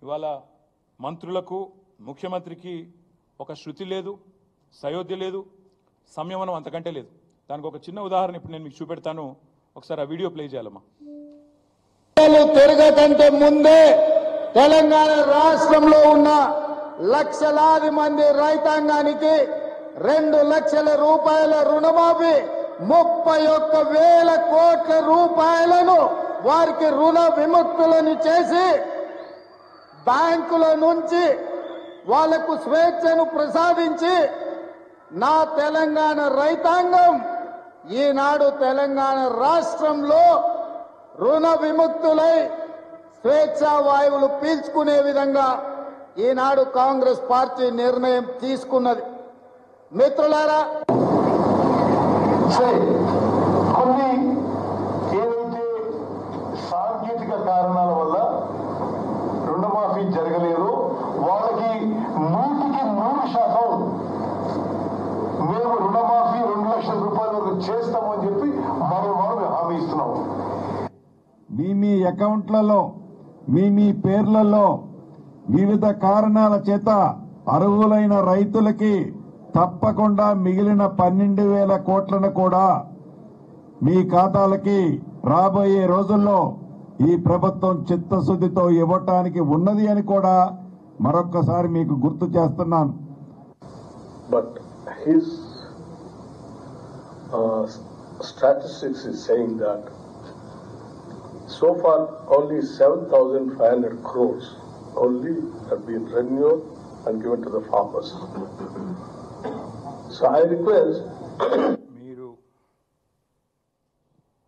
ఇవాళ మంత్రులకు ముఖ్యమంత్రికి ఒక శృతి లేదు, సయోధ్య లేదు, సంయమనం అంతకంటే లేదు. దానికి ఒక చిన్న ఉదాహరణ ఇప్పుడు నేను మీకు చూపెడతాను. ఒకసారి ఆ వీడియో ప్లే చేయాలమ్మా. తిరగకంటే ముందే తెలంగాణ రాష్ట్రంలో ఉన్న లక్షలాది మంది రైతాంగానికి 2 లక్షల రూపాయల రుణమాఫీ, 31,000 కోట్ల రూపాయలను వారికి రుణ విముక్తులను చేసి బ్యాంకుల నుంచి వాళ్లకు స్వేచ్ఛను ప్రసాదించి నా తెలంగాణ రైతాంగం ఈనాడు తెలంగాణ రాష్ట్రంలో రుణ విముక్తులై స్వేచ్ఛా వాయువులు పీల్చుకునే విధంగా ఈనాడు కాంగ్రెస్ పార్టీ నిర్ణయం తీసుకున్నది. మిత్రులారా, కొన్ని ఏదైతే సాంకేతిక కారణాల వల్ల రుణమాఫీ జరగలేదు, వాళ్ళకి 100% మేము రుణమాఫీ 2 లక్షల రూపాయల వరకు చేస్తామని చెప్పి మనం హామీ ఇస్తున్నాము. మీ అకౌంట్లలో మీ పేర్లలో వివిధ కారణాల చేత అర్హులైన రైతులకి తప్పకుండా మిగిలిన 12,000 కోట్లను కూడా మీ ఖాతాలకి రాబోయే రోజుల్లో ఈ ప్రభుత్వం చిత్తశుద్ధితో ఇవ్వటానికి ఉన్నది అని కూడా మరొక్కసారి మీకు గుర్తు చేస్తున్నాను. But his statistics is saying that so far only 7,500 crores only have been renewed and given to the farmers. So I request మీరు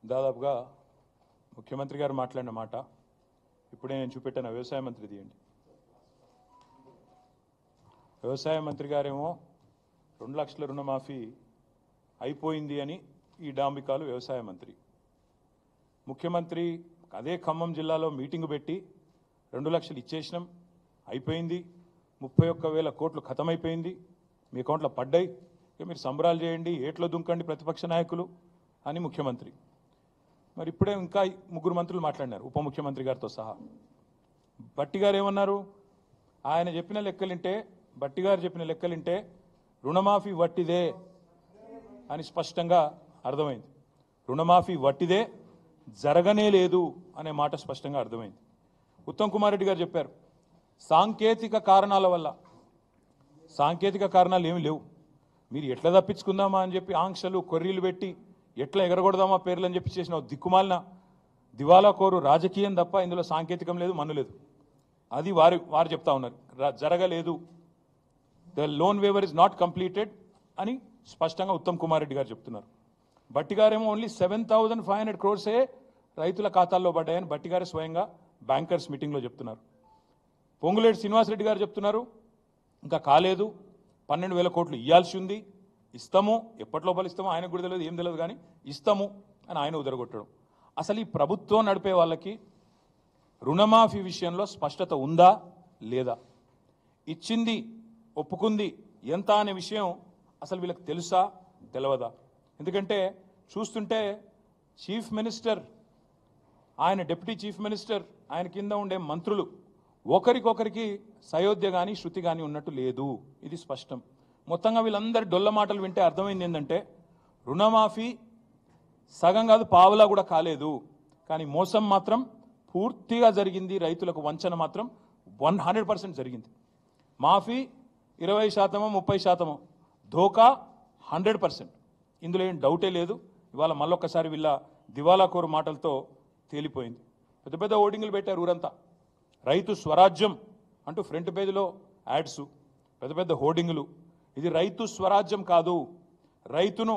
దాదాపుగా ముఖ్యమంత్రి గారు మాట్లాడిన మాట ఇప్పుడే నేను చూపెట్టాను. వ్యవసాయ మంత్రి తీయండి. వ్యవసాయ మంత్రి గారేమో 2 లక్షల రుణమాఫీ అయిపోయింది అని ఈ డాంబికాలు వ్యవసాయ మంత్రి. ముఖ్యమంత్రి అదే ఖమ్మం జిల్లాలో మీటింగ్ పెట్టి 2 లక్షలు ఇచ్చేసినాం, అయిపోయింది, 31,000 కోట్లు ఖతమైపోయింది, మీ అకౌంట్లో పడ్డాయి, ఇక మీరు సంబరాలు చేయండి, ఏట్లో దుంకండి ప్రతిపక్ష నాయకులు అని ముఖ్యమంత్రి. మరి ఇప్పుడే ఇంకా 3 మంత్రులు మాట్లాడినారు, ఉప ముఖ్యమంత్రి గారితో సహా. భట్టి గారు ఏమన్నారు? ఆయన చెప్పిన లెక్కలింటే, భట్టి గారు చెప్పిన లెక్కలింటే రుణమాఫీ వట్టిదే అని స్పష్టంగా అర్థమైంది. రుణమాఫీ వట్టిదే, జరగనే లేదు అనే మాట స్పష్టంగా అర్థమైంది. ఉత్తమ్ కుమార్ రెడ్డి గారు చెప్పారు సాంకేతిక కారణాల వల్ల. సాంకేతిక కారణాలు ఏమి లేవు, మీరు ఎట్లా తప్పించుకుందామా అని చెప్పి ఆంక్షలు కొర్రీలు పెట్టి ఎట్లా ఎగరగొడదామా పేర్లు అని చెప్పి చేసిన దిక్కుమాలిన దివాలా కోరు రాజకీయం తప్ప ఇందులో సాంకేతికం లేదు, మన్ను లేదు. అది వారు చెప్తా ఉన్నారు, జరగలేదు, the loan waiver is not completed అని స్పష్టంగా ఉత్తమ్ కుమార్ రెడ్డి గారు చెప్తున్నారు. భట్టి గారేమో ఓన్లీ 7,500 క్రోర్సే రైతుల ఖాతాల్లో పడ్డాయని భట్టి గారు స్వయంగా బ్యాంకర్స్ మీటింగ్లో చెప్తున్నారు. పొంగులేటి శ్రీనివాసరెడ్డి గారు చెప్తున్నారు ఇంకా కాలేదు, 12,000 కోట్లు ఇవ్వాల్సి ఉంది, ఇస్తాము, ఎప్పటి లోపల ఇస్తామో ఆయనకు కూడా తెలియదు, ఏం తెలియదు, కానీ ఇస్తాము అని ఆయన ఉదరగొట్టడం. అసలు ఈ ప్రభుత్వం నడిపే వాళ్ళకి రుణమాఫీ విషయంలో స్పష్టత ఉందా లేదా? ఇచ్చింది ఒప్పుకుంది ఎంత అనే విషయం అసలు వీళ్ళకి తెలుసా తెలియదా? ఎందుకంటే చూస్తుంటే చీఫ్ మినిస్టర్, ఆయన డిప్యూటీ చీఫ్ మినిస్టర్, ఆయన కింద ఉండే మంత్రులు ఒకరికొకరికి సయోధ్య కానీ శృతి కానీ ఉన్నట్టు లేదు, ఇది స్పష్టం. మొత్తంగా వీళ్ళందరి డొల్ల మాటలు వింటే అర్థమైంది ఏంటంటే రుణమాఫీ సగం కాదు పావులా కూడా కాలేదు, కానీ మోసం మాత్రం పూర్తిగా జరిగింది, రైతులకు వంచన మాత్రం 100% జరిగింది. మాఫీ 20%, 30%, ధోకా 100%, ఇందులో ఏం డౌటే లేదు. ఇవాళ మళ్ళొక్కసారి వీళ్ళ దివాలా కోరు మాటలతో తేలిపోయింది. పెద్ద పెద్ద ఓటింగులు పెట్టారు ఊరంతా, రైతు స్వరాజ్యం అంటూ ఫ్రంట్ పేజీలో యాడ్స్, పెద్ద పెద్ద హోర్డింగులు. ఇది రైతు స్వరాజ్యం కాదు, రైతును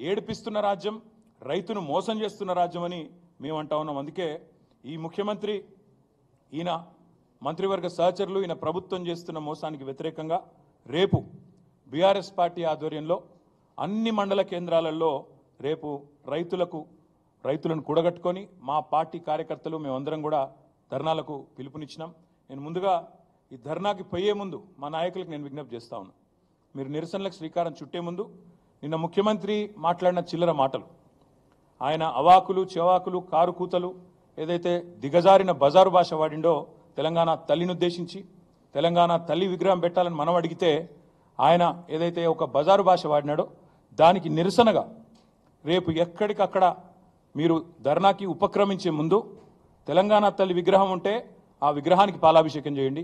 ఏడిపిస్తున్న రాజ్యం, రైతును మోసం చేస్తున్న రాజ్యం అని మేము అంటా ఉన్నాం. అందుకే ఈ ముఖ్యమంత్రి, ఈయన మంత్రివర్గ సహచరులు, ఈయన ప్రభుత్వం చేస్తున్న మోసానికి వ్యతిరేకంగా రేపు బీఆర్ఎస్ పార్టీ ఆధ్వర్యంలో అన్ని మండల కేంద్రాలలో రేపు రైతులను కూడగట్టుకొని మా పార్టీ కార్యకర్తలు మేమందరం కూడా ధర్నాలకు పిలుపునిచ్చినాం. నేను ముందుగా ఈ ధర్నాకి పోయే ముందు మా నాయకులకు నేను విజ్ఞప్తి చేస్తా ఉన్నా, మీరు నిరసనలకు శ్రీకారం చుట్టే ముందు నిన్న ముఖ్యమంత్రి మాట్లాడిన చిల్లర మాటలు, ఆయన అవాకులు చెవాకులు కారు కూతలు ఏదైతే దిగజారిన బజారు భాష వాడిండో తెలంగాణ తల్లిని ఉద్దేశించి తెలంగాణ తల్లి విగ్రహం పెట్టాలని మనం అడిగితే ఆయన ఏదైతే ఒక బజారు భాష వాడినాడో దానికి నిరసనగా రేపు ఎక్కడికక్కడ మీరు ధర్నాకి ఉపక్రమించే ముందు తెలంగాణ తల్లి విగ్రహం ఉంటే ఆ విగ్రహానికి పాలాభిషేకం చేయండి.